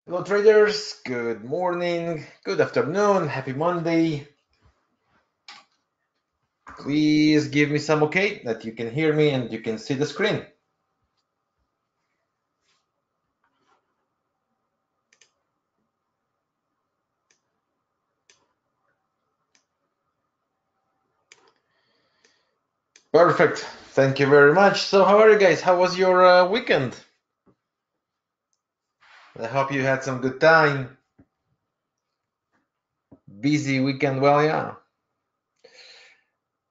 Hello traders, good morning, good afternoon, happy Monday. Please give me some okay that you can hear me and you can see the screen. Perfect, thank you very much. So how are you guys? How was your weekend? I hope you had some good time. Busy weekend, well, yeah.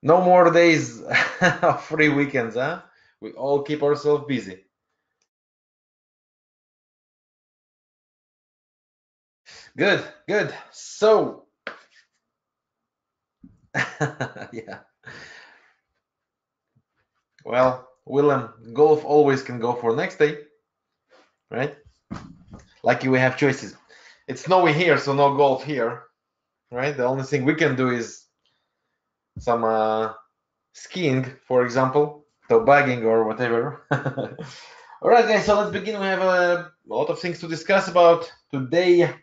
No more days of free weekends, huh? We all keep ourselves busy. Good, good. So, yeah. Well, Willem, golf always can go for next day, right? Lucky we have choices. It's snowy here, so no golf here, right? The only thing we can do is some skiing, for example, tobogganing or whatever. All right, guys, so let's begin. We have a lot of things to discuss about today.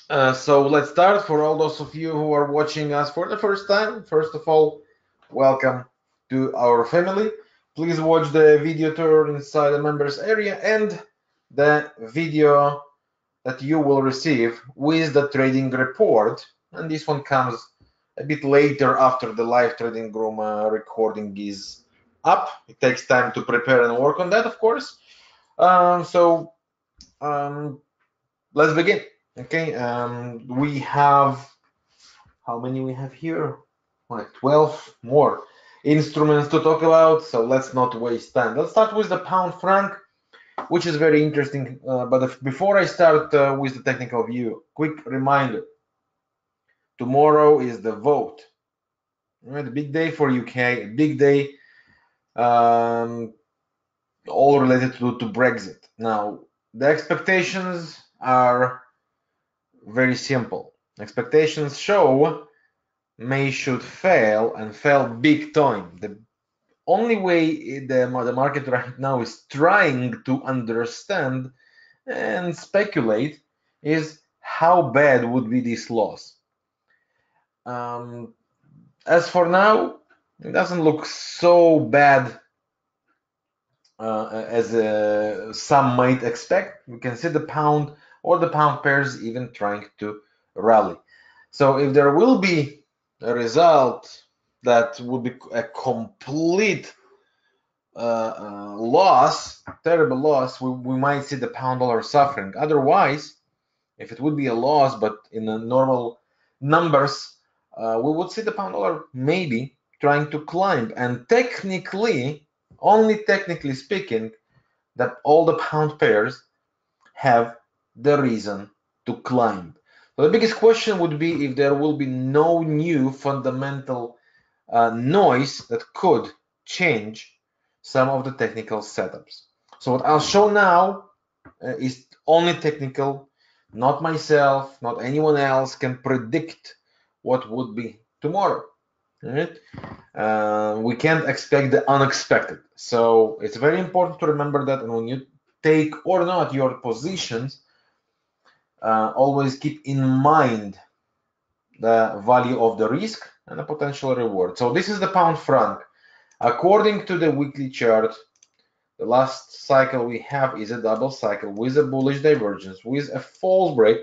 So let's start. For all those of you who are watching us for the first time, first of all, welcome to our family. Please watch the video tour inside the members area and the video that you will receive with the trading report, and this one comes a bit later after the live trading room recording is up. It takes time to prepare and work on that, of course. So let's begin. Okay, we have, how many we have here? Like 12 more instruments to talk about, so let's not waste time. Let's start with the pound franc, which is very interesting. But before I start with the technical view, quick reminder: tomorrow is the vote. Right, a big day for UK, a big day, um, all related to Brexit. Now, the expectations are very simple. Expectations show May should fail and fail big time. The only way the market right now is trying to understand and speculate is how bad would be this loss. As for now, it doesn't look so bad as some might expect. We can see the pound or the pound pairs even trying to rally. So if there will be a result that would be a complete loss, terrible loss, we might see the pound dollar suffering. Otherwise, if it would be a loss, but in the normal numbers, we would see the pound dollar maybe trying to climb. And technically, only technically speaking, that all the pound pairs have the reason to climb. So the biggest question would be if there will be no new fundamental noise that could change some of the technical setups. So what I'll show now is only technical, not myself, not anyone else can predict what would be tomorrow. Right? We can't expect the unexpected. So it's very important to remember that, and when you take or not your positions, always keep in mind the value of the risk and the potential reward. So this is the pound franc. According to the weekly chart, the last cycle we have is a double cycle with a bullish divergence, with a false break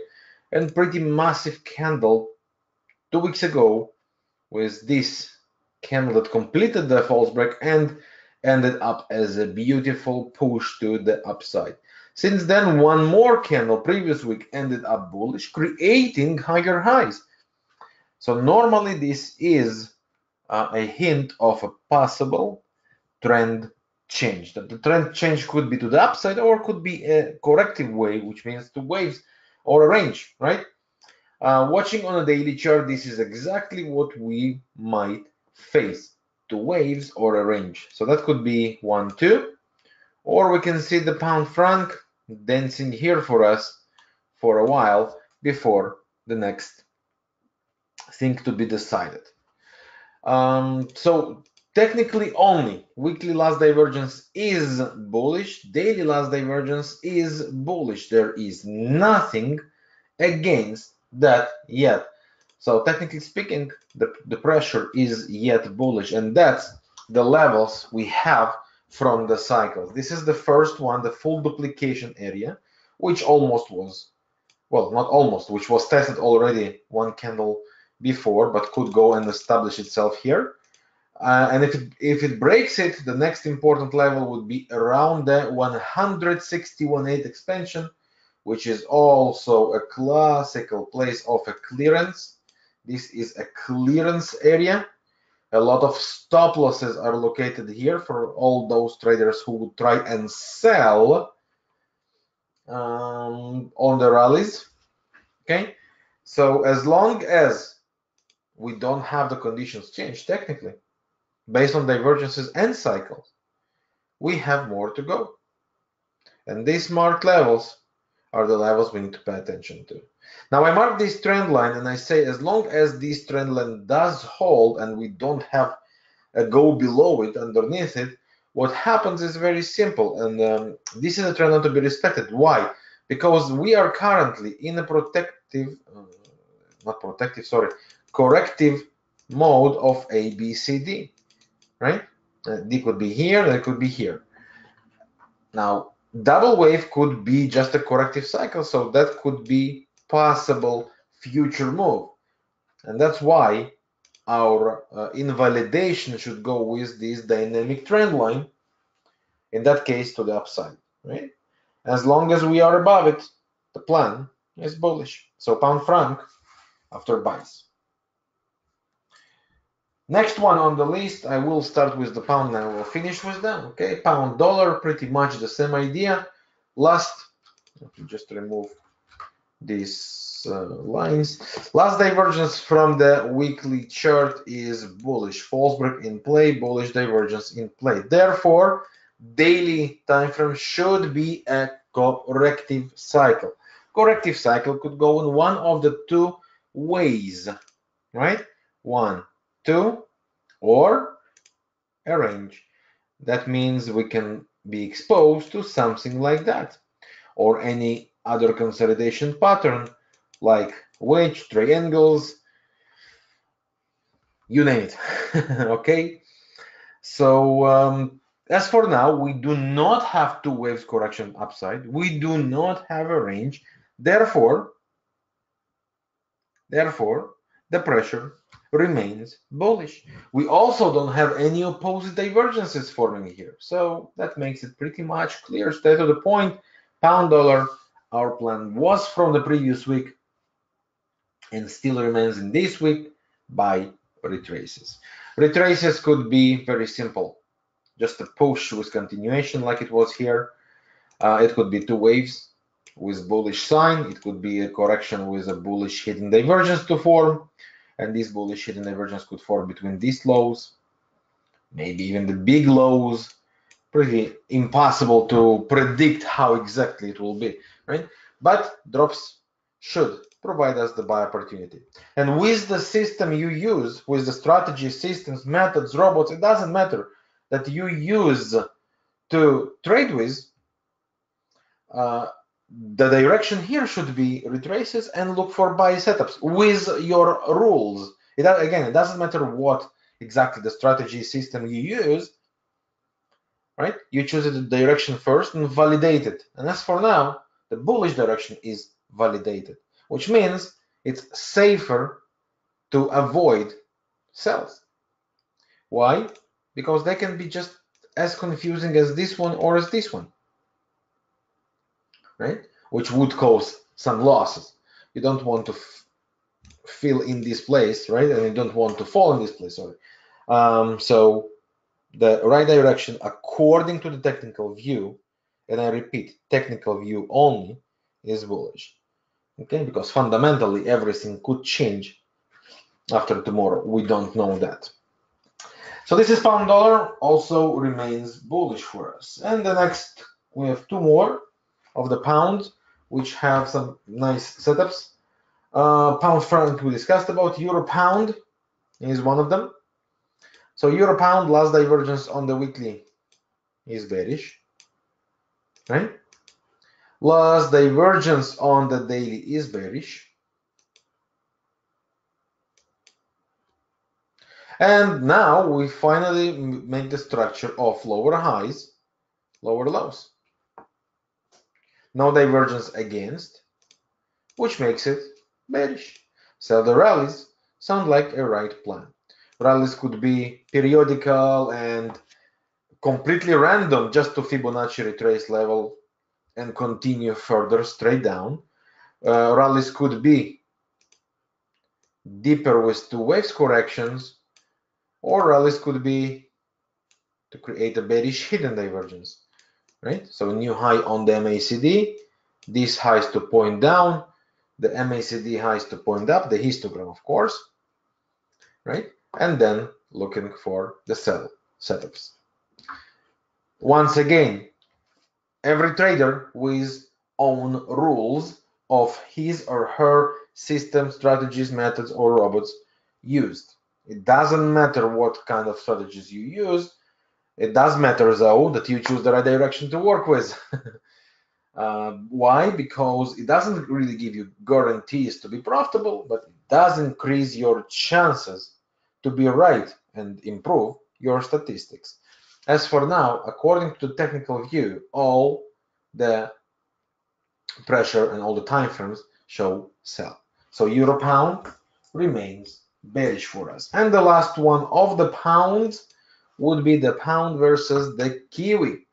and pretty massive candle 2 weeks ago with this candle that completed the false break and ended up as a beautiful push to the upside. Since then, one more candle previous week ended up bullish, creating higher highs. So normally this is a hint of a possible trend change. That the trend change could be to the upside or could be a corrective wave, which means two waves or a range, right? Watching on a daily chart, this is exactly what we might face, two waves or a range. So that could be 1, 2, or we can see the pound franc dancing here for us for a while before the next thing to be decided. So technically only weekly last divergence is bullish, daily last divergence is bullish. There is nothing against that yet. So technically speaking, the pressure is yet bullish, and that's the levels we have from the cycles. This is the first one, the full duplication area, which almost was, well, not almost, which was tested already one candle before, but could go and establish itself here. And if it breaks it, the next important level would be around the 161.8 expansion, which is also a classical place of a clearance. This is a clearance area. A lot of stop losses are located here for all those traders who would try and sell on the rallies. Okay, so as long as we don't have the conditions change technically, based on divergences and cycles, we have more to go. And these marked levels are the levels we need to pay attention to. Now I mark this trend line and I say as long as this trend line does hold and we don't have a go below it, underneath it, what happens is very simple, and this is a trend line to be respected. Why? Because we are currently in a corrective mode of A, B, C, D, right? D could be here, and it could be here. Now, double wave could be just a corrective cycle, so that could be possible future move, and that's why our invalidation should go with this dynamic trend line, in that case to the upside, right? As long as we are above it, the plan is bullish. So pound franc after buys. Next one on the list, I will start with the pound and I will finish with them. Okay, pound dollar, pretty much the same idea. Last, let me just remove these lines. Last divergence from the weekly chart is bullish. False break in play, bullish divergence in play. Therefore, daily time frame should be a corrective cycle. Corrective cycle could go in one of the two ways, right? 1, 2, or a range. That means we can be exposed to something like that, or any other consolidation pattern like wedge, triangles, you name it. Okay, so as for now, we do not have two waves correction upside. We do not have a range. Therefore, the pressure remains bullish. We also don't have any opposite divergences forming here. So that makes it pretty much clear. Straight to the point, pound dollar, our plan was from the previous week and still remains in this week by retraces. Retraces could be very simple. Just a push with continuation like it was here. It could be two waves with bullish sign. It could be a correction with a bullish hidden divergence to form. And this bullish hidden divergence could form between these lows, maybe even the big lows. Pretty impossible to predict how exactly it will be, right? But drops should provide us the buy opportunity. And with the system you use, with the strategy, systems, methods, robots, it doesn't matter that you use to trade with, the direction here should be retraces and look for buy setups with your rules. Again, it doesn't matter what exactly the strategy system you use, right? You choose the direction first and validate it. And as for now, the bullish direction is validated, which means it's safer to avoid sells. Why? Because they can be just as confusing as this one or as this one, right? Which would cause some losses. You don't want to fill in this place, right? And you don't want to fall in this place, sorry. So the right direction according to the technical view, and I repeat, technical view only, is bullish. Okay, because fundamentally everything could change after tomorrow. We don't know that. So this is pound dollar, also remains bullish for us. And the next, we have two more of the pound, which have some nice setups. Pound franc we discussed about. Euro pound is one of them. So euro pound last divergence on the weekly is bearish, right? Last divergence on the daily is bearish. And now we finally make the structure of lower highs, lower lows. No divergence against, which makes it bearish. So the rallies sound like a right plan. Rallies could be periodical and completely random, just to Fibonacci retrace level and continue further straight down. Rallies could be deeper with two waves corrections, or rallies could be to create a bearish hidden divergence, right? So a new high on the MACD, these highs to point down, the MACD highs to point up, the histogram, of course, right? And then looking for the sell setups. Once again, every trader with own rules of his or her system, strategies, methods, or robots used. It doesn't matter what kind of strategies you use. It does matter, though, that you choose the right direction to work with. Why? Because it doesn't really give you guarantees to be profitable, but it does increase your chances to be right and improve your statistics. As for now, according to the technical view, all the pressure and all the time frames show sell. So euro pound remains bearish for us. And the last one of the pounds would be the pound versus the kiwi,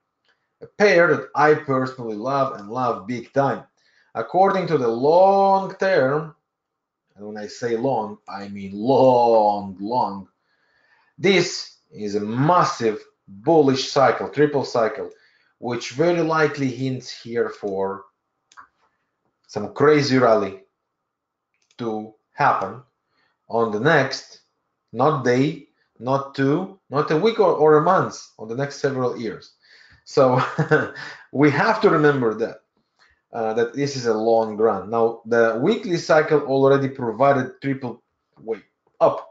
a pair that I personally love and love big time. According to the long term, and when I say long, I mean long, this is a massive bullish cycle, triple cycle, which very likely hints here for some crazy rally to happen on the next, not day, not two, not a week or a month, on the next several years. So we have to remember that this is a long run. Now the weekly cycle already provided triple way up,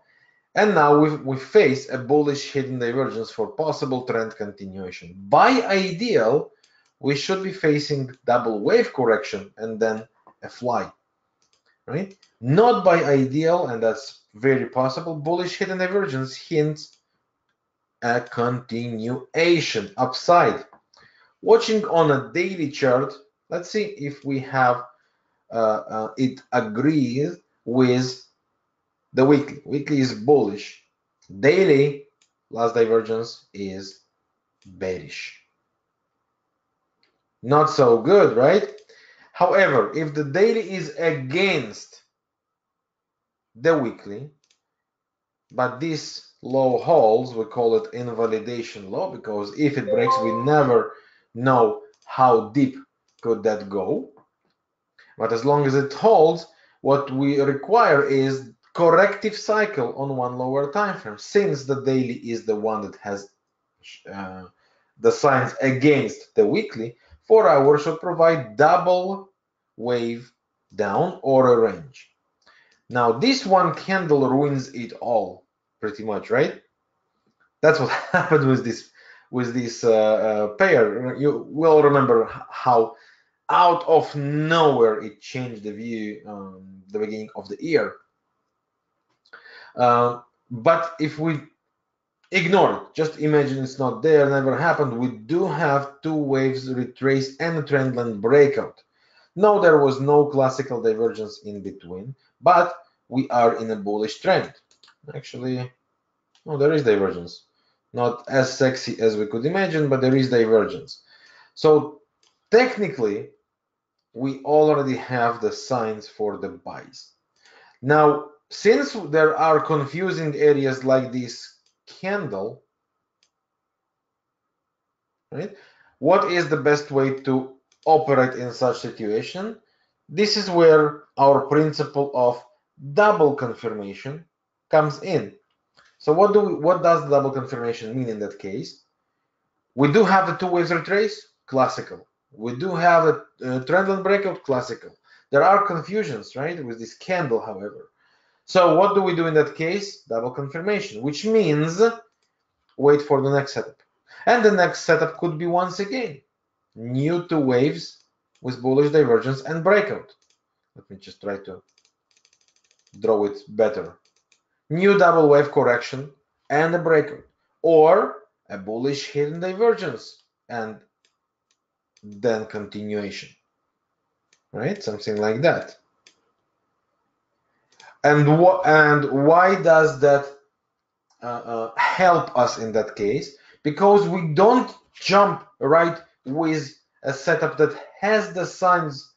and now we face a bullish hidden divergence for possible trend continuation. By ideal, we should be facing double wave correction and then a fly, right? Not by ideal, and that's very possible. Bullish hidden divergence hints a continuation upside. Watching on a daily chart, let's see if we have it agrees with the weekly. Weekly is bullish. Daily, last divergence is bearish. Not so good, right? However, if the daily is against the weekly, but this low holds, we call it invalidation low, because if it breaks, we never know how deep could that go. But as long as it holds, what we require is corrective cycle on one lower time frame, since the daily is the one that has the signs against the weekly. 4 hours should provide double wave down or a range. Now this one candle ruins it all, pretty much, right? That's what happened with this pair. You will remember how out of nowhere it changed the view the beginning of the year. But if we ignore it, just imagine it's not there, never happened, we do have two waves retrace and a trendline breakout. No, there was no classical divergence in between, but we are in a bullish trend. Actually, no, there is divergence. Not as sexy as we could imagine, but there is divergence. So technically, we already have the signs for the buys. Now, since there are confusing areas like this candle, right? What is the best way to operate in such situation? This is where our principle of double confirmation comes in. So what does double confirmation mean in that case? We do have the two waves retrace, classical. We do have a trendline breakout, classical. There are confusions, right, with this candle, however. So what do we do in that case? Double confirmation, which means wait for the next setup. And the next setup could be once again new two waves with bullish divergence and breakout. Let me just try to draw it better. New double wave correction and a breakout, or a bullish hidden divergence and then continuation, right? Something like that. And why does that help us in that case? Because we don't jump right with a setup that has the signs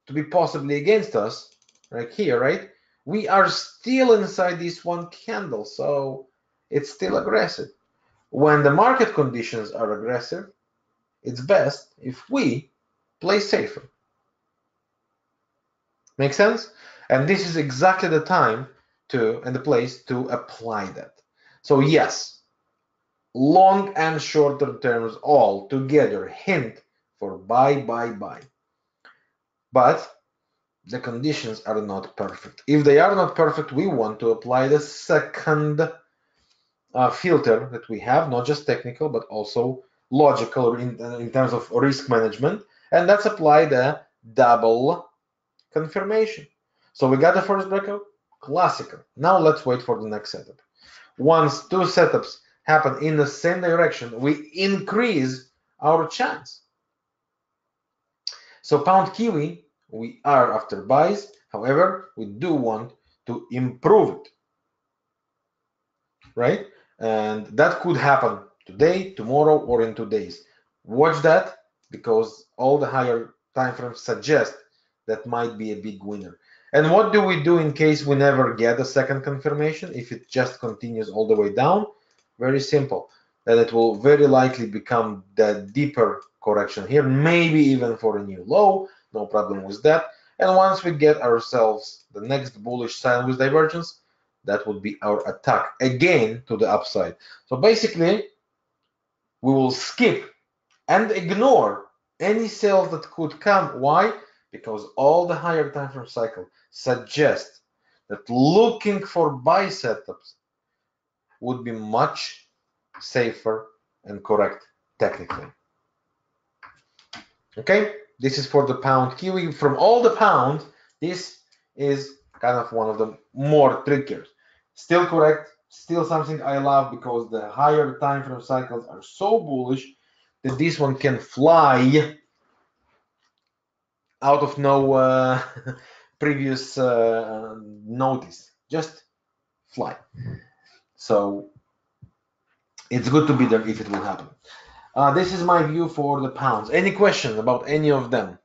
to be possibly against us, right here, right? We are still inside this one candle, so it's still aggressive. When the market conditions are aggressive, it's best if we play safer. Make sense? And this is exactly the time and the place to apply that. So yes, long and shorter terms all together hint for buy. But the conditions are not perfect. If they are not perfect, we want to apply the second filter that we have, not just technical, but also logical in terms of risk management, and that's apply the double confirmation. So we got the first breakout, classical. Now let's wait for the next setup. Once two setups happen in the same direction, we increase our chance. So pound kiwi, we are after buys. However, we do want to improve it, right? And that could happen today, tomorrow, or in 2 days. Watch that, because all the higher time frames suggest that might be a big winner. And what do we do in case we never get a second confirmation? If it just continues all the way down, very simple. Then it will very likely become the deeper correction here, maybe even for a new low, no problem with that. And once we get ourselves the next bullish sign with divergence, that would be our attack again to the upside. So basically, we will skip and ignore any sales that could come. Why? Because all the higher time frame cycle suggests that looking for buy setups would be much safer and correct technically. Okay, this is for the pound kiwi. From all the pound, this is kind of one of the more trickier. Still correct, still something I love, because the higher time frame cycles are so bullish that this one can fly out of no previous notice, just fly. So it's good to be there if it will happen. This is my view for the pounds. Any questions about any of them?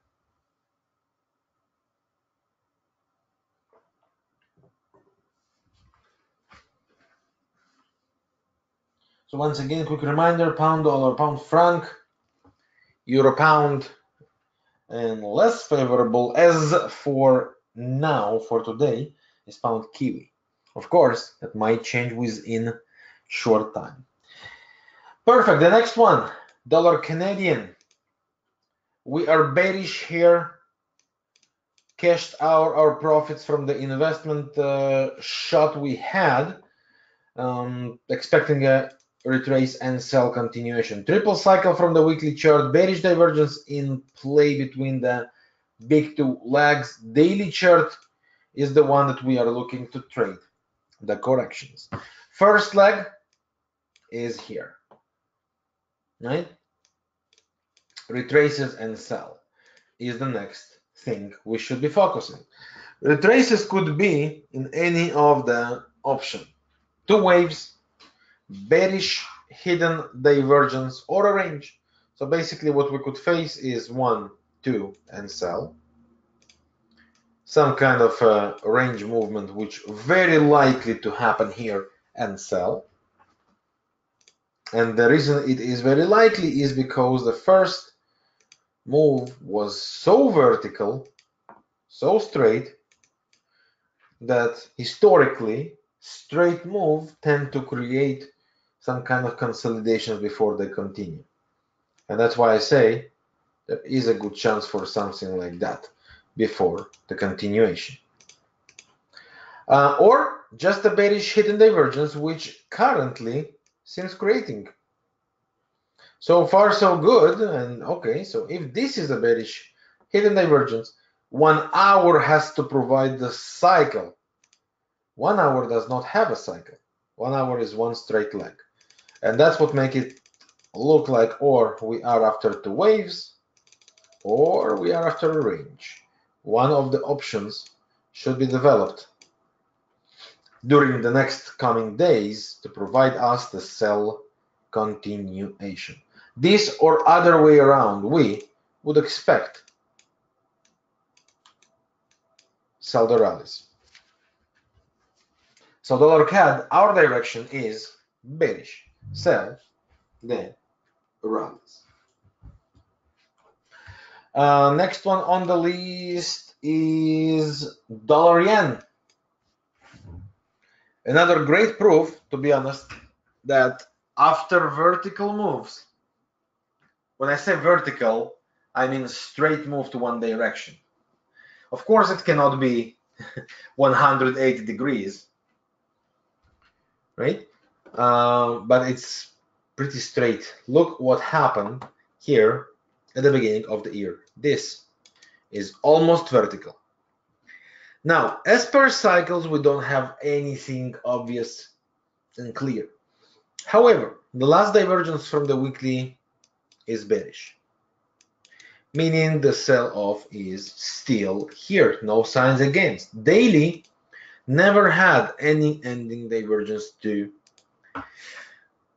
So once again, quick reminder: pound dollar, pound franc, euro pound, and less favorable as for now, for today, is pound kiwi. Of course, that might change within short time. Perfect. The next one, dollar Canadian. We are bearish here. Cashed our profits from the investment shot we had, expecting a retrace and sell continuation. Triple cycle from the weekly chart, bearish divergence in play between the big two legs. Daily chart is the one that we are looking to trade, the corrections. First leg is here, right? Retraces and sell is the next thing we should be focusing. Retraces could be in any of the options. Two waves, bearish hidden divergence, or a range. So basically what we could face is 1, 2, and sell. Some kind of range movement, which very likely to happen here, and sell. And the reason it is very likely is because the first move was so vertical, so straight, that historically straight moves tend to create some kind of consolidations before they continue. And that's why I say there is a good chance for something like that before the continuation. or just a bearish hidden divergence, which currently seems creating. So far so good. And okay, so if this is a bearish hidden divergence, 1 hour has to provide the cycle. 1 hour does not have a cycle. 1 hour is one straight leg, and that's what makes it look like or we are after two waves or we are after a range. One of the options should be developed during the next coming days to provide us the sell continuation. This or other way around, we would expect sell the rallies. So dollar CAD, our direction is bearish, sell the rallies. Next one on the list is dollar yen. Another great proof, to be honest, that after vertical moves, when I say vertical, I mean straight move to one direction. Of course, it cannot be 180 degrees, right? But it's pretty straight. Look what happened here at the beginning of the year. This is almost vertical. Now, as per cycles, we don't have anything obvious and clear. However, the last divergence from the weekly is bearish, meaning the sell-off is still here, no signs against. Daily never had any ending divergence to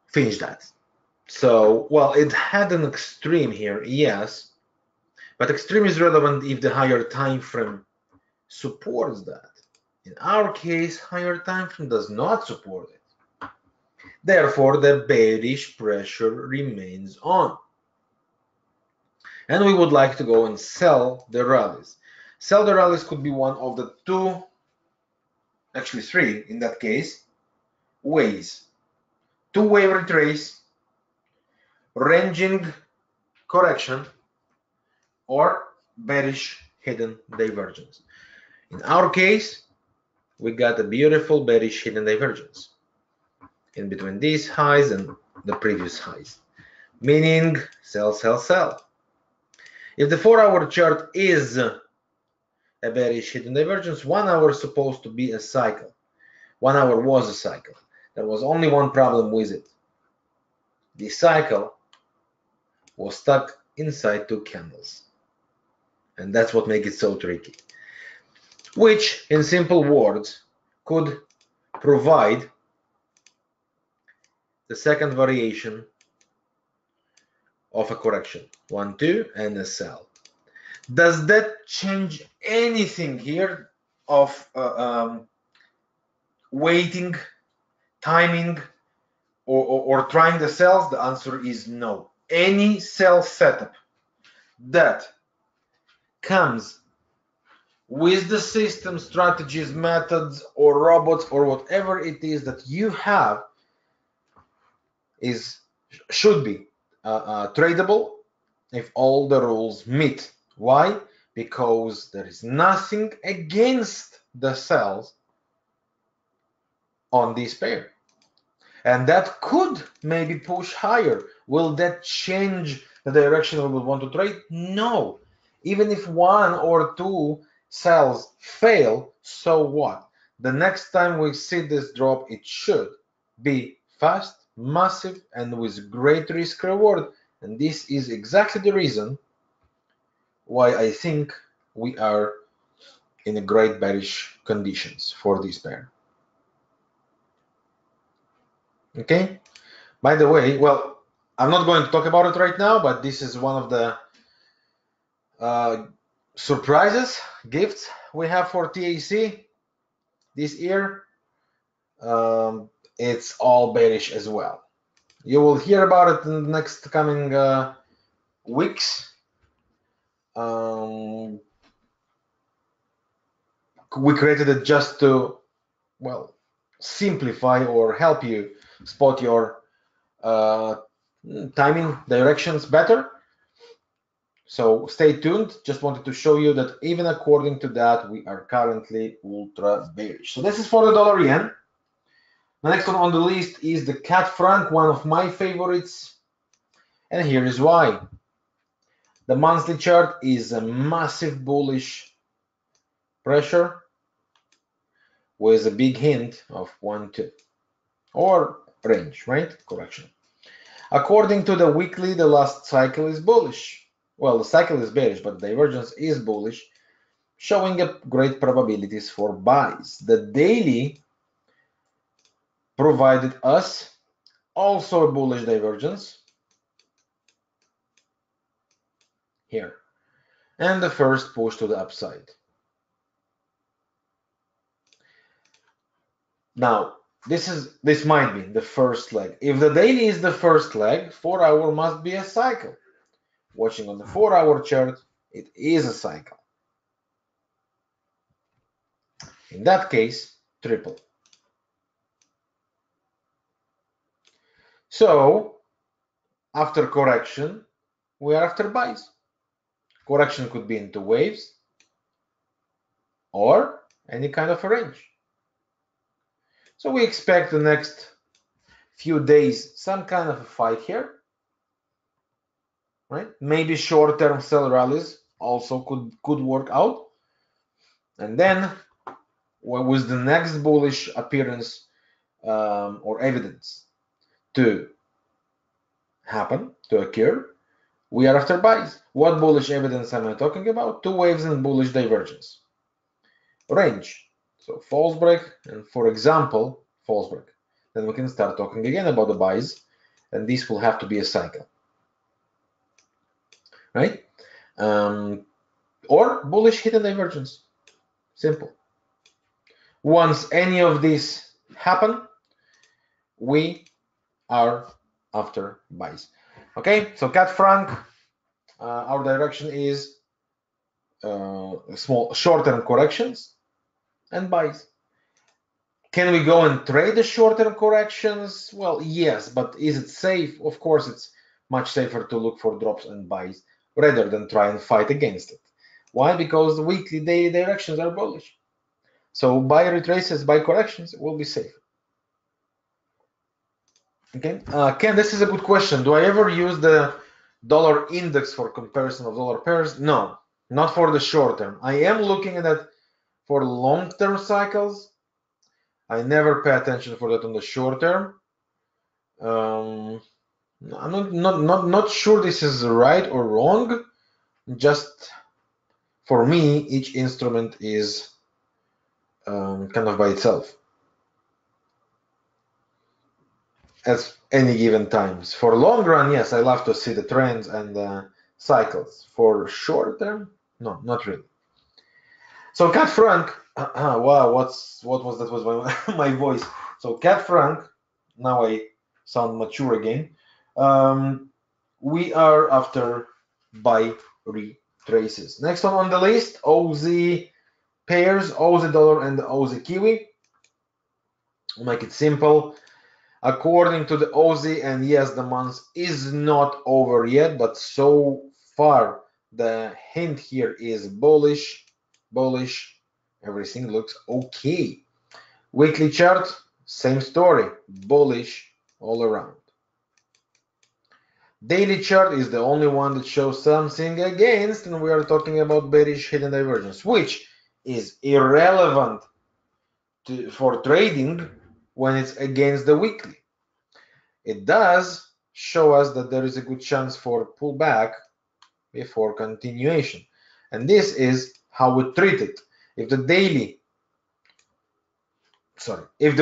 finish that. So, well, it had an extreme here, yes, but extreme is relevant if the higher time frame supports that. In our case, higher time frame does not support it. Therefore, the bearish pressure remains on. And we would like to go and sell the rallies. Sell the rallies could be one of the two, actually three in that case, ways. Two-way retrace, ranging correction, or bearish hidden divergence. In our case, we got a beautiful bearish hidden divergence in between these highs and the previous highs, meaning sell, sell, sell. If the 4-hour chart is a bearish hidden divergence, 1 hour is supposed to be a cycle. 1 hour was a cycle. There was only one problem with it. The cycle was stuck inside two candles. And that's what makes it so tricky. Which, in simple words, could provide the second variation of a correction. 1, 2, and a sell. Does that change anything here of waiting, timing, or trying the sells? The answer is no. Any sell setup that comes with the system, strategies, methods, or robots, or whatever it is that you have should be tradable if all the rules meet. Why? Because there is nothing against the sells on this pair. And that could maybe push higher. Will that change the direction we would want to trade? No. Even if one or two sells fail, so what? The next time we see this drop, it should be fast, massive, and with great risk reward. And this is exactly the reason why I think we are in a great bearish conditions for this pair. Okay. By the way, well, I'm not going to talk about it right now, but this is one of the surprises, gifts we have for TAC this year. It's all bearish as well. You will hear about it in the next coming weeks. We created it just to, well, simplify or help you spot your timing directions better. So stay tuned. Just wanted to show you that even according to that, we are currently ultra bearish. So this is for the dollar yen. The next one on the list is the cat franc, one of my favorites. And here is why. The monthly chart is a massive bullish pressure with a big hint of 1, 2, or range, right? Correction. According to the weekly, the last cycle is bullish. Well, the cycle is bearish, but the divergence is bullish, showing up great probabilities for buys. The daily provided us also a bullish divergence here, and the first push to the upside. Now, this might be the first leg. If the daily is the first leg, 4 hour must be a cycle. Watching on the 4 hour chart, it is a cycle. In that case, triple. So, after correction, we are after buys. Correction could be into waves or any kind of a range. So we expect the next few days some kind of a fight here, right? Maybe short-term sell rallies also could work out. And then what was the next bullish appearance or evidence to happen, to occur? We are after buys. What bullish evidence am I talking about? 2 waves and bullish divergence. Range. So false break and, for example, false break. Then we can start talking again about the buys, and this will have to be a cycle, right? Or bullish hit and divergence. Simple. Once any of these happen, we are after buys. Okay, so cat franc, our direction is small short-term corrections and buys. Can we go and trade the short-term corrections? Well, yes, but is it safe? Of course, it's much safer to look for drops and buys rather than try and fight against it. Why? Because the weekly, daily directions are bullish. So buy retraces, buy corrections will be safe. Okay, Ken, this is a good question. Do I ever use the dollar index for comparison of dollar pairs? No, not for the short term. I am looking at that for long-term cycles. I never pay attention for that on the short term. I'm not sure this is right or wrong. Just for me, each instrument is kind of by itself at any given times. For long run, yes, I love to see the trends and cycles. For short term, no, not really. So cat franc, wow, what was that? Was my my voice. So cat franc. Now I sound mature again. We are after buy retraces. Next one on the list, OZ pairs, OZ dollar and the OZ Kiwi. We'll make it simple. According to the OZ, and yes, the month is not over yet, but so far the hint here is bullish, bullish. Everything looks okay. Weekly chart, same story, bullish all around. Daily chart is the only one that shows something against, and we are talking about bearish hidden divergence, which is irrelevant for trading when it's against the weekly. It does show us that there is a good chance for pullback before continuation, and this is how we treat it. If the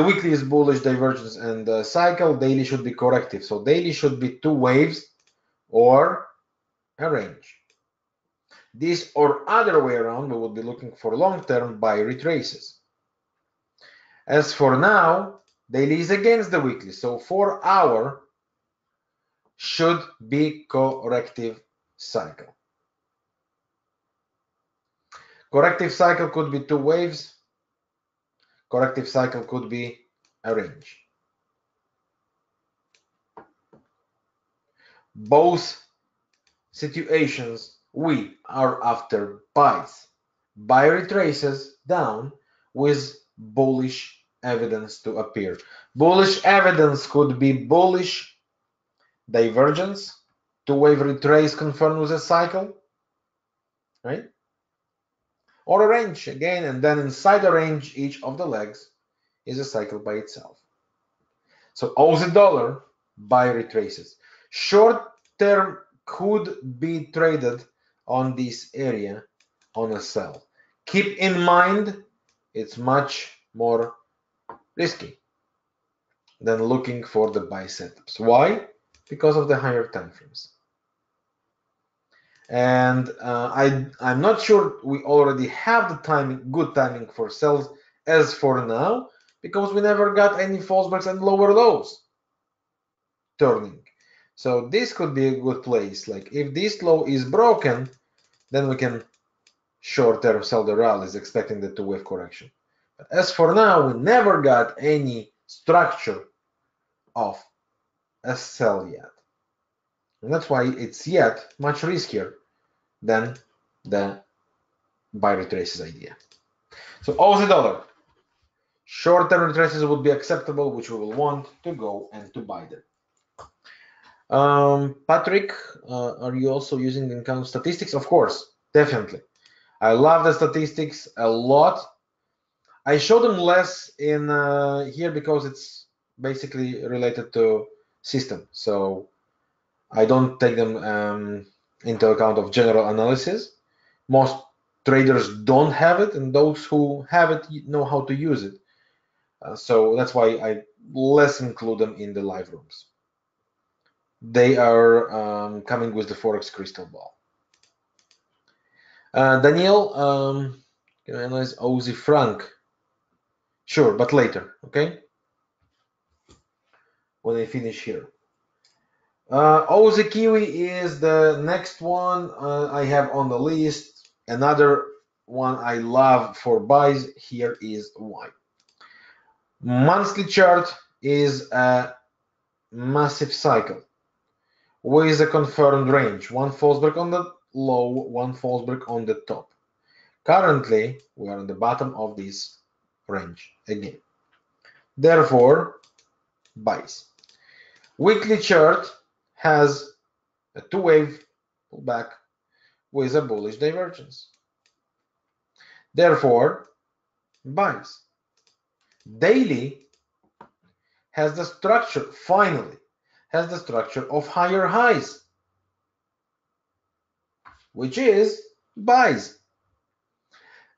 weekly is bullish divergence and cycle, daily should be corrective. So daily should be 2 waves or a range. This or other way around, we would be looking for long-term buy retraces. As for now, daily is against the weekly, so 4 hour should be corrective cycle. Corrective cycle could be 2 waves. Corrective cycle could be a range. Both situations we are after buys. Buy retraces down with bullish evidence to appear. Bullish evidence could be bullish divergence, two-wave retrace confirmed with a cycle, right? Or a range again, and then inside the range, each of the legs is a cycle by itself. So Aussie dollar buy retraces. Short term could be traded on this area on a sell. Keep in mind, it's much more risky than looking for the buy setups. Why? Because of the higher time frames. And I'm not sure we already have the timing, good timing for sells as for now, because we never got any false breaks and lower lows turning. So this could be a good place. Like if this low is broken, then we can short-term sell the rallies, expecting the two-wave correction. But as for now, we never got any structure of a sell yet. And that's why it's yet much riskier than the buy retraces idea. So Aussie dollar, short-term retraces would be acceptable, which we will want to go and to buy them. Patrick, are you also using the account statistics? Of course, definitely. I love the statistics a lot. I show them less in here because it's basically related to system. So I don't take them into account of general analysis. Most traders don't have it, and those who have it know how to use it. So that's why I less include them in the live rooms. They are coming with the Forex crystal ball. Daniel, can I analyze Aussie franc? Sure, but later, okay? When I finish here. Aussie Kiwi is the next one I have on the list. Another one I love for buys here is why. Monthly chart is a massive cycle with a confirmed range. One false break on the low, one false break on the top. Currently, we are on the bottom of this range again. Therefore, buys. Weekly chart has a two-wave pullback with a bullish divergence. Therefore, buys. Daily has the structure, finally, has the structure of higher highs, which is buys.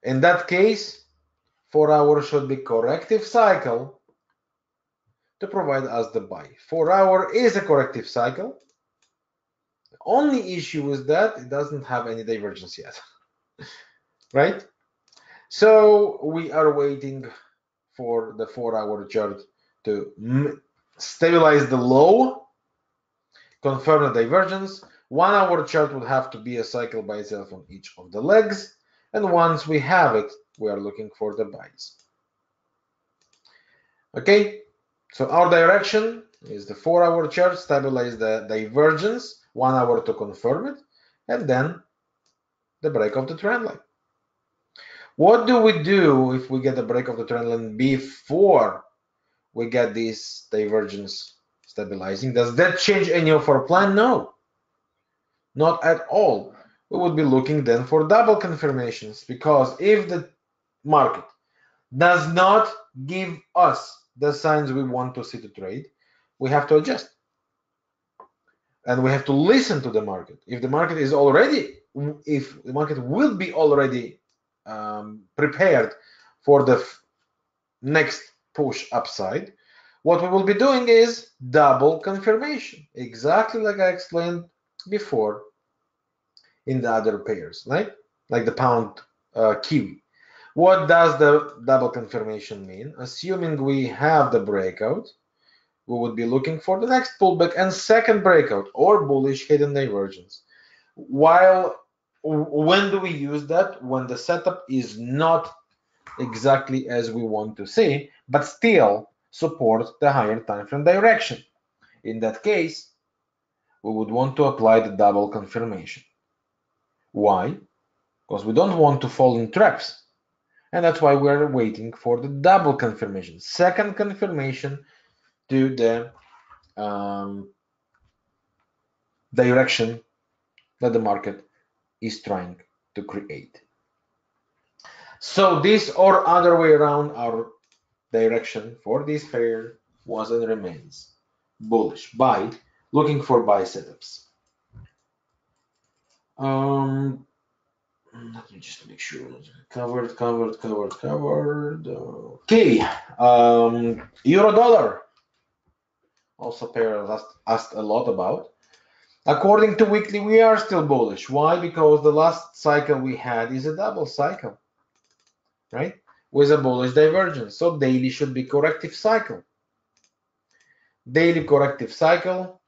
In that case, 4 hour should be corrective cycle to provide us the buy. 4 hour is a corrective cycle. The only issue is that it doesn't have any divergence yet, right? So we are waiting for the 4 hour chart to stabilize the low, confirm the divergence. 1 hour chart would have to be a cycle by itself on each of the legs. And once we have it, we are looking for the buys. Okay, so our direction is the 4 hour chart, stabilize the divergence, 1 hour to confirm it, and then the break of the trend line. What do we do if we get the break of the trend line before we get this divergence stabilizing? Does that change any of our plan? No, not at all. We would be looking then for double confirmations, because if the market does not give us the signs we want to see to trade, we have to adjust. And we have to listen to the market. If the market will be already prepared for the next push upside, what we will be doing is double confirmation, exactly like I explained before in the other pairs, right? Like the pound Kiwi. What does the double confirmation mean? Assuming we have the breakout, we would be looking for the next pullback and second breakout or bullish hidden divergence. When do we use that? When the setup is not exactly as we want to see, but still support the higher time frame direction. In that case, we would want to apply the double confirmation. Why? Because we don't want to fall in traps. And that's why we're waiting for the double confirmation, second confirmation to the direction that the market is trying to create. So this or other way around, our direction for this pair was and remains bullish. Buy, looking for buy setups. Let me just make sure. Covered. Okay. Euro dollar. Also pair asked a lot about. According to weekly, we are still bullish. Why? Because the last cycle we had is a double cycle, right? With a bullish divergence. So daily should be corrective cycle. Daily corrective cycle,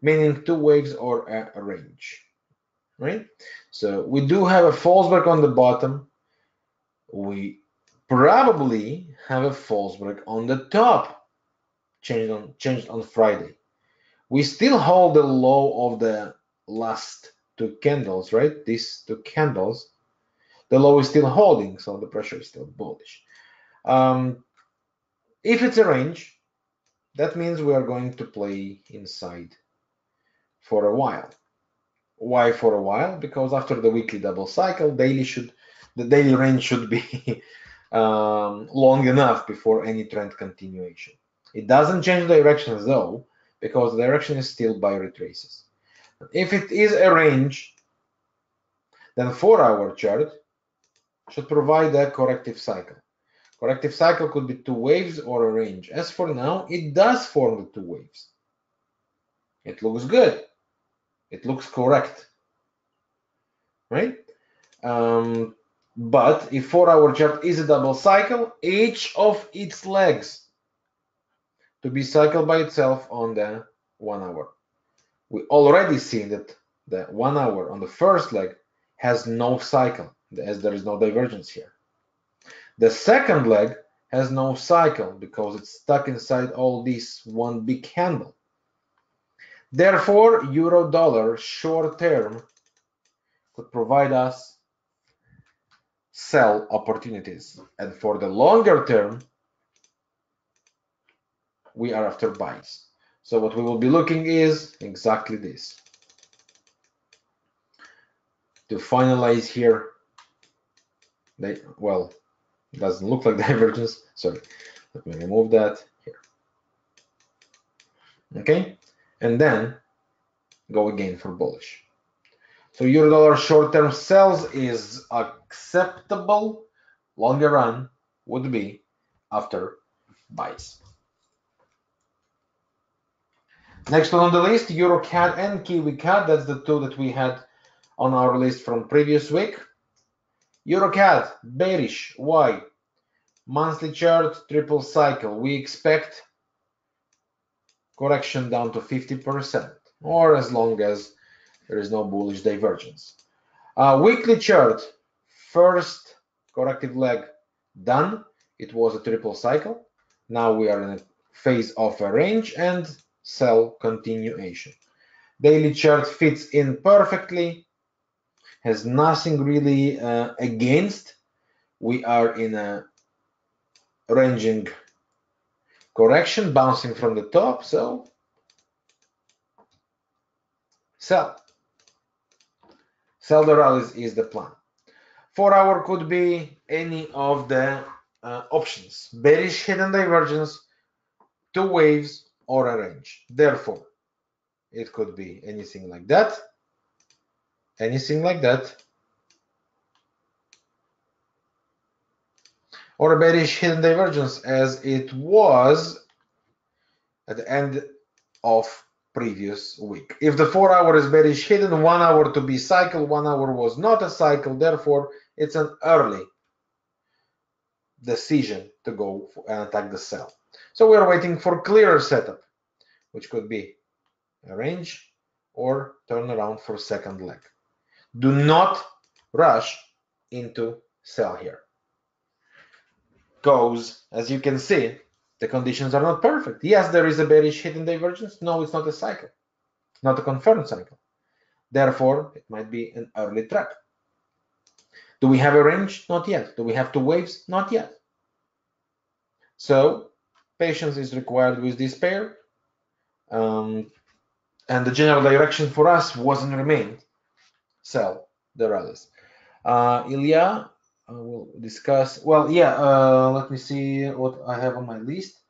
meaning two waves or a range, right? So we do have a false break on the bottom. We probably have a false break on the top, changed on Friday. We still hold the low of the last two candles, right? These two candles, the low is still holding, so the pressure is still bullish. If it's a range, that means we are going to play inside for a while. Why for a while? Because after the weekly double cycle, the daily range should be long enough before any trend continuation. It doesn't change directions though, because the direction is still buy retraces. If it is a range, then 4-hour chart should provide a corrective cycle. Corrective cycle could be two waves or a range. As for now, it does form the two waves. It looks good. It looks correct, right? But if 4-hour chart is a double cycle, each of its legs to be cycled by itself on the 1 hour. We already see that the 1 hour on the first leg has no cycle, as there is no divergence here. The second leg has no cycle because it's stuck inside all this one big candle. Therefore, euro dollar short term could provide us sell opportunities, and for the longer term we are after buys. So what we will be looking is exactly this. To finalize here, well, it doesn't look like divergence. Sorry, let me remove that here. Okay, and then go again for bullish. So euro dollar short-term sells is acceptable. Longer run would be after buys. Next one on the list, Euro CAD and Kiwi CAD. That's the two that we had on our list from previous week. Euro CAD bearish. Why? Monthly chart, triple cycle. We expect correction down to 50%, or as long as there is no bullish divergence. Weekly chart, first corrective leg done. It was a triple cycle. Now we are in a phase of a range and sell continuation. Daily chart fits in perfectly, has nothing really against. We are in a ranging correction, bouncing from the top, so sell. Sell the rallies is the plan. 4-hour could be any of the options. Bearish hidden divergence, two waves, or a range. Therefore, it could be anything like that, or a bearish hidden divergence as it was at the end of previous week. If the 4-hour is bearish hidden, 1 hour to be cycle, 1 hour was not a cycle, therefore it's an early decision to go and attack the sell. So we're waiting for clearer setup, which could be a range or turn around for second leg. Do not rush into sell here, because as you can see, the conditions are not perfect. Yes, there is a bearish hidden divergence. No, it's not a cycle, not a confirmed cycle. Therefore, it might be an early trap. Do we have a range? Not yet. Do we have two waves? Not yet. So patience is required with this pair. And the general direction for us was and remained sell the rallies. Ilya will discuss. Well, yeah. Let me see what I have on my list.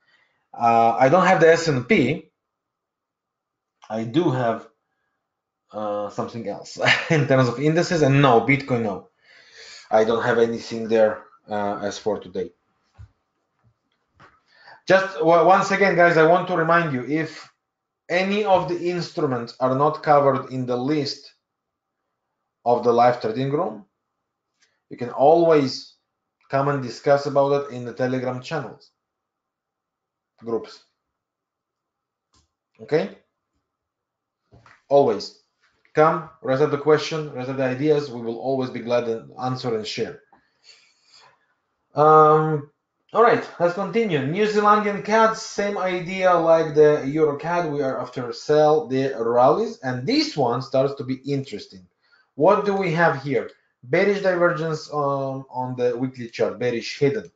I don't have the S&P. I do have something else in terms of indices, and no, Bitcoin, no. I don't have anything there as for today. Just once again, guys, I want to remind you, if any of the instruments are not covered in the list of the live trading room, you can always come and discuss about it in the Telegram channels, groups. Okay? Always. Come, raise up the question, raise up the ideas. We will always be glad to answer and share. All right, let's continue. New Zealandian CAD, same idea like the Euro CAD. We are after sell the rallies, and this one starts to be interesting. What do we have here? Bearish divergence on the weekly chart, bearish hidden.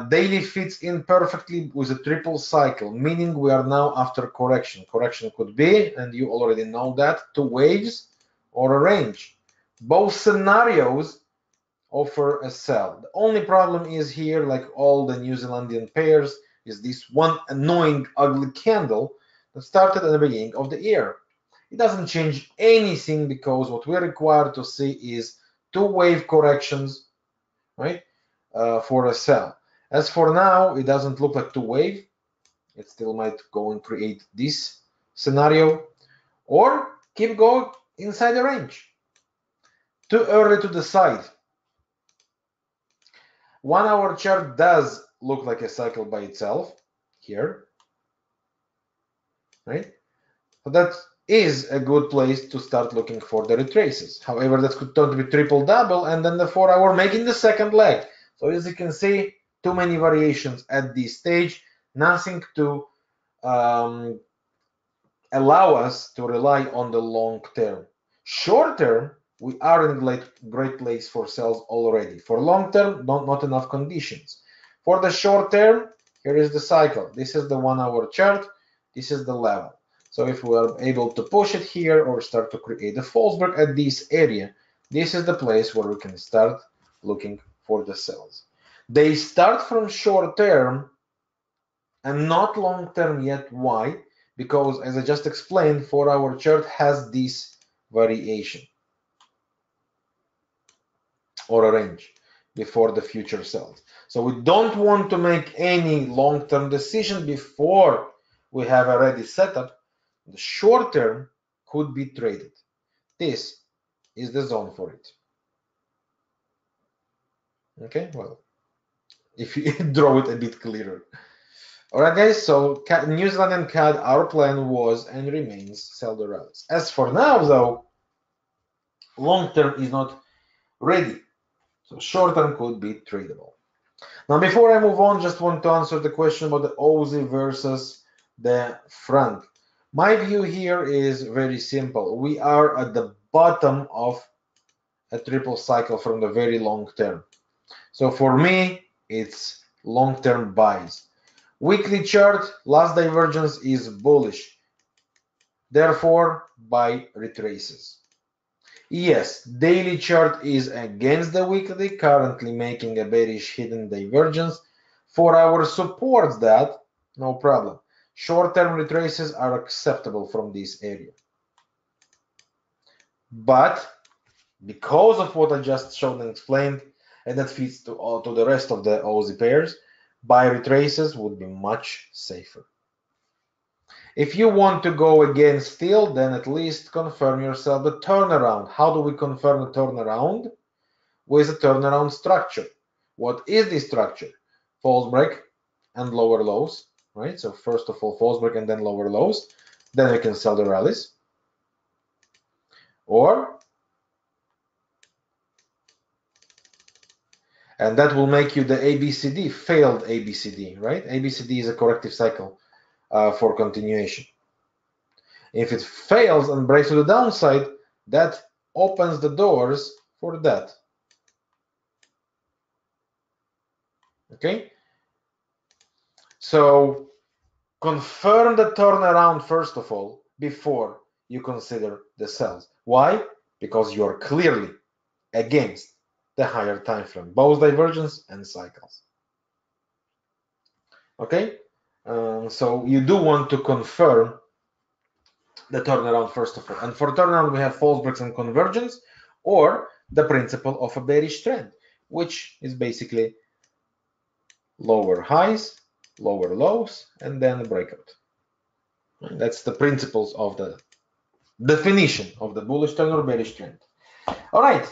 Daily fits in perfectly with a triple cycle, meaning we are now after correction. Correction could be, and you already know that, two waves or a range. Both scenarios offer a sell. The only problem is here, like all the New Zealandian pairs, is this one annoying ugly candle that started at the beginning of the year. It doesn't change anything because what we're required to see is two wave corrections, right, for a sell. As for now, it doesn't look like two wave. It still might go and create this scenario or keep going inside the range. Too early to decide. 1 hour chart does look like a cycle by itself here, right? So that is a good place to start looking for the retraces. However, that could turn to be triple double and then the 4 hour making the second leg. So as you can see, too many variations at this stage, nothing to allow us to rely on the long term. Short term, we are in a great place for sales already. For long term, not enough conditions. For the short term, here is the cycle. This is the 1 hour chart. This is the level. So if we are able to push it here or start to create a false break at this area, this is the place where we can start looking for the sells. They start from short term and not long term yet. Why? Because as I just explained, 4 hour chart has this variation or a range before the future sells. So we don't want to make any long-term decision before we have a ready setup. The short term could be traded. This is the zone for it. Okay, well, if you draw it a bit clearer. All right, guys, so New Zealand and CAD, our plan was and remains sell the rallies. As for now, though, long term is not ready. So short term could be tradable. Now, before I move on, just want to answer the question about the Aussie versus the franc. My view here is very simple. We are at the bottom of a triple cycle from the very long term. So for me, it's long-term buys. Weekly chart, last divergence is bullish. Therefore, buy retraces. Yes, daily chart is against the weekly, currently making a bearish hidden divergence. 4 hours supports that, no problem. Short-term retraces are acceptable from this area. But because of what I just showed and explained, and that fits to the rest of the Aussie pairs, buy retraces would be much safer. If you want to go against still, then at least confirm yourself the turnaround. How do we confirm the turnaround? With a turnaround structure. What is this structure? False break and lower lows, right? So first of all, false break and then lower lows. Then we can sell the rallies. And that will make you the ABCD, failed ABCD, right? ABCD is a corrective cycle for continuation. If it fails and breaks to the downside, that opens the doors for that. Okay? So confirm the turnaround first of all before you consider the sells. Why? Because you are clearly against the higher time frame, both divergence and cycles. Okay? So you do want to confirm the turnaround first of all. And for turnaround, we have false breaks and convergence, or the principle of a bearish trend, which is basically lower highs, lower lows, and then a breakout. That's the principles of the definition of the bullish trend or bearish trend. All right,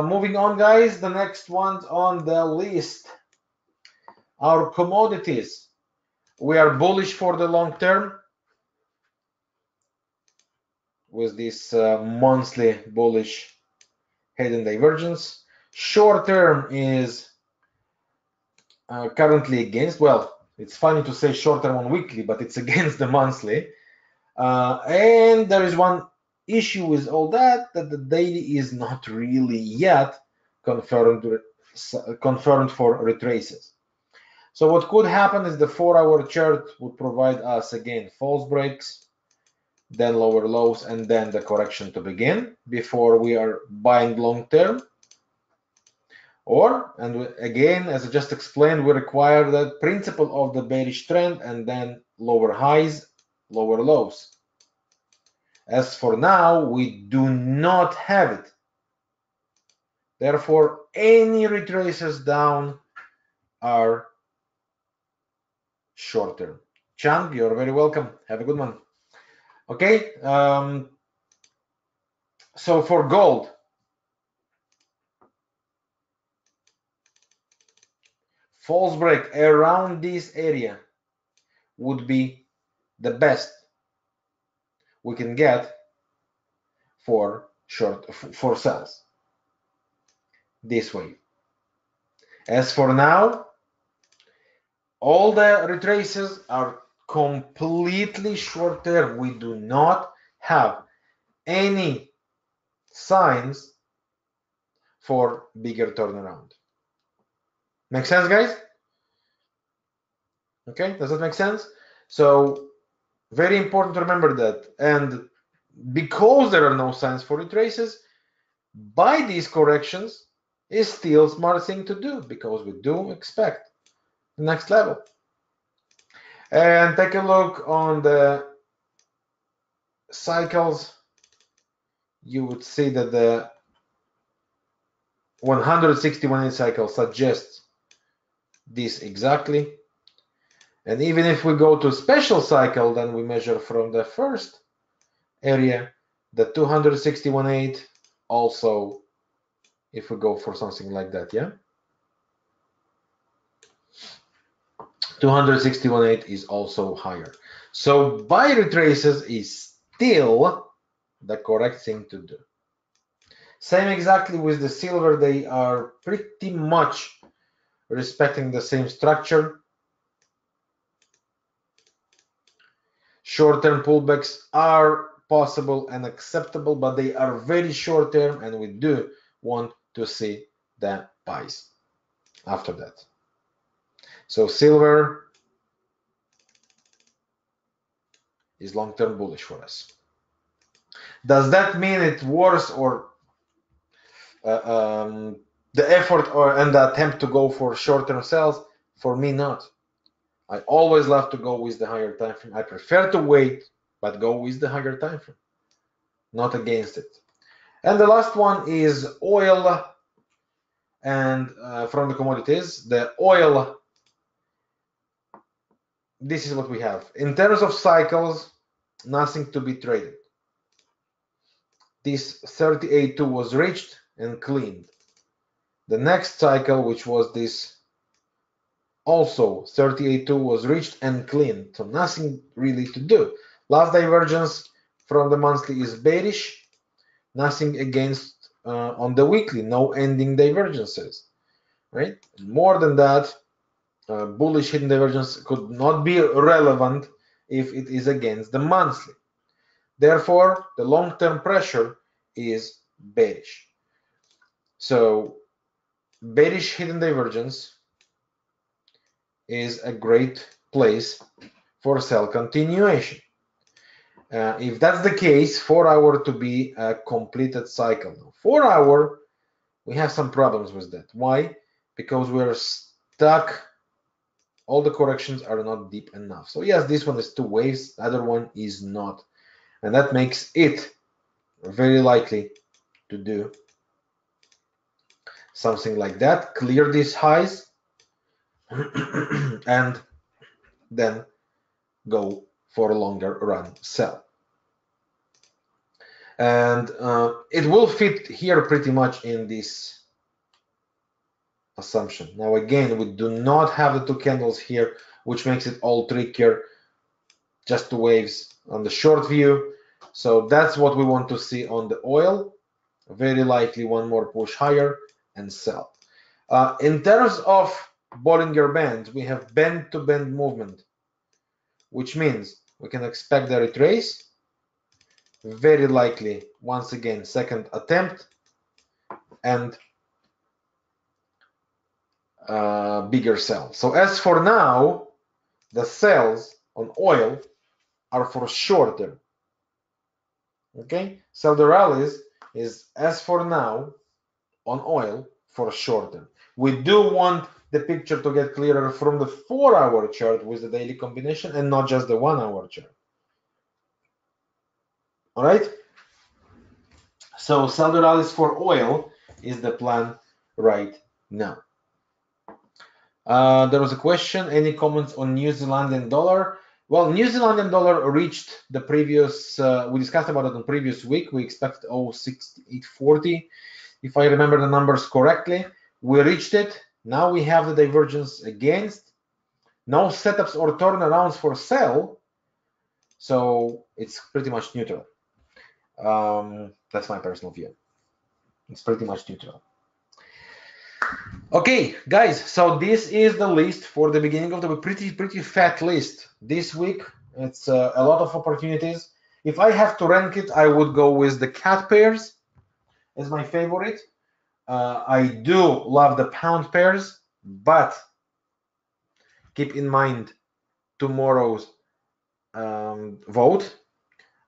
moving on, guys. The next ones on the list, our commodities. We are bullish for the long term with this monthly bullish hidden divergence. Short term is currently against, well, it's funny to say short term on weekly, but it's against the monthly. And there is one issue with all that the daily is not really yet confirmed for retraces. So what could happen is the 4-hour chart would provide us again false breaks, then lower lows, and then the correction to begin before we are buying long term. Or, and again, as I just explained, we require the principle of the bearish trend and then lower highs, lower lows. As for now, we do not have it. Therefore, any retraces down are short term. Chang, you're very welcome. Have a good one. Okay, so for gold, false break around this area would be the best we can get for sells this way. As for now, all the retraces are completely short term. We do not have any signs for bigger turnaround. Make sense, guys? Okay, does that make sense? So very important to remember that. And because there are no signs for retraces, buy these corrections is still a smart thing to do because we do expect the next level. And take a look on the cycles. You would see that the 161 cycle suggests this exactly. And even if we go to special cycle, then we measure from the first area, the 261.8 also, if we go for something like that, yeah? 261.8 is also higher. So buy retraces is still the correct thing to do. Same exactly with the silver. They are pretty much respecting the same structure. Short-term pullbacks are possible and acceptable, but they are very short-term, and we do want to see the buys after that. So silver is long-term bullish for us. Does that mean it's worse or the effort and the attempt to go for short-term sells? For me, not. I always love to go with the higher time frame. I prefer to wait, but go with the higher time frame, not against it. And the last one is oil, and from the commodities, the oil. This is what we have in terms of cycles. Nothing to be traded. This 38.2 was reached and cleaned. The next cycle, which was this, also 38.2 was reached and cleaned. So nothing really to do. Last divergence from the monthly is bearish. Nothing against on the weekly. No ending divergences. Right? More than that, bullish hidden divergence could not be relevant if it is against the monthly. Therefore, the long-term pressure is bearish. So bearish hidden divergence is a great place for sell continuation. If that's the case, 4 hour to be a completed cycle. 4 hour, we have some problems with that. Why? Because we're stuck. All the corrections are not deep enough. So yes, this one is 2 waves, the other one is not. And that makes it very likely to do something like that, clear these highs, and then go for a longer run sell. And it will fit here pretty much in this assumption. Now again, we do not have the 2 candles here, which makes it all trickier, just 2 waves on the short view. So that's what we want to see on the oil. Very likely one more push higher and sell. In terms of Bollinger Bands, we have band-to-band movement, which means we can expect the retrace. Very likely, once again, second attempt and bigger sell. So as for now, the sells on oil are for short term. Okay, so the rallies is as for now on oil for short term. We do want the picture to get clearer from the 4 hour chart with the daily combination and not just the 1 hour chart. All right. So sell the rallies for oil is the plan right now. There was a question. Any comments on New Zealandian dollar? Well, New Zealandian dollar reached the previous. We discussed about it on previous week. We expected 0.6840, if I remember the numbers correctly. We reached it. Now we have the divergence against. No setups or turnarounds for sell, so it's pretty much neutral. That's my personal view. It's pretty much neutral. Okay, guys, so this is the list for the beginning of the pretty fat list. This week, it's a lot of opportunities. If I have to rank it, I would go with the cat pairs as my favorite. I do love the pound pairs, but keep in mind tomorrow's vote.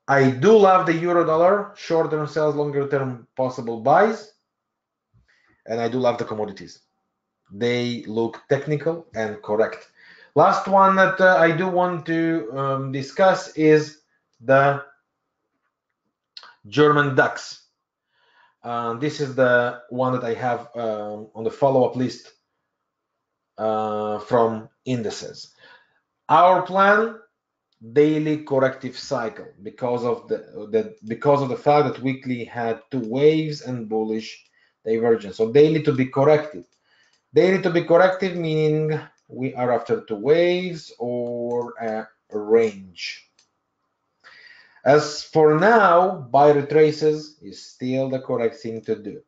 I do love the euro dollar, short-term sells, longer-term possible buys, and I do love the commodities. They look technical and correct. Last one that I do want to discuss is the German DAX. This is the one that I have on the follow-up list from indices. Our plan, daily corrective cycle, because of the fact that weekly had 2 waves and bullish divergence. So daily to be corrected. Daily to be corrective meaning we are after 2 waves or a range. As for now, buy retraces is still the correct thing to do.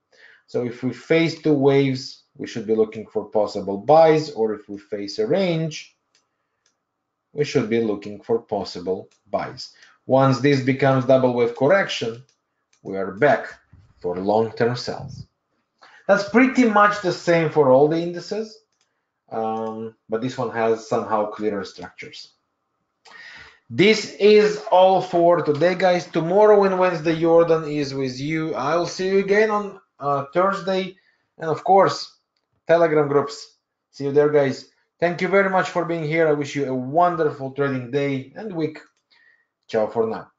So if we face 2 waves, we should be looking for possible buys, or if we face a range, we should be looking for possible buys. Once this becomes double wave correction, we are back for long-term sells. That's pretty much the same for all the indices, but this one has somehow clearer structures. This is all for today, guys. Tomorrow and Wednesday, Jordan is with you. I'll see you again on Thursday, and of course, Telegram groups. See you there, guys. Thank you very much for being here. I wish you a wonderful trading day and week. Ciao for now.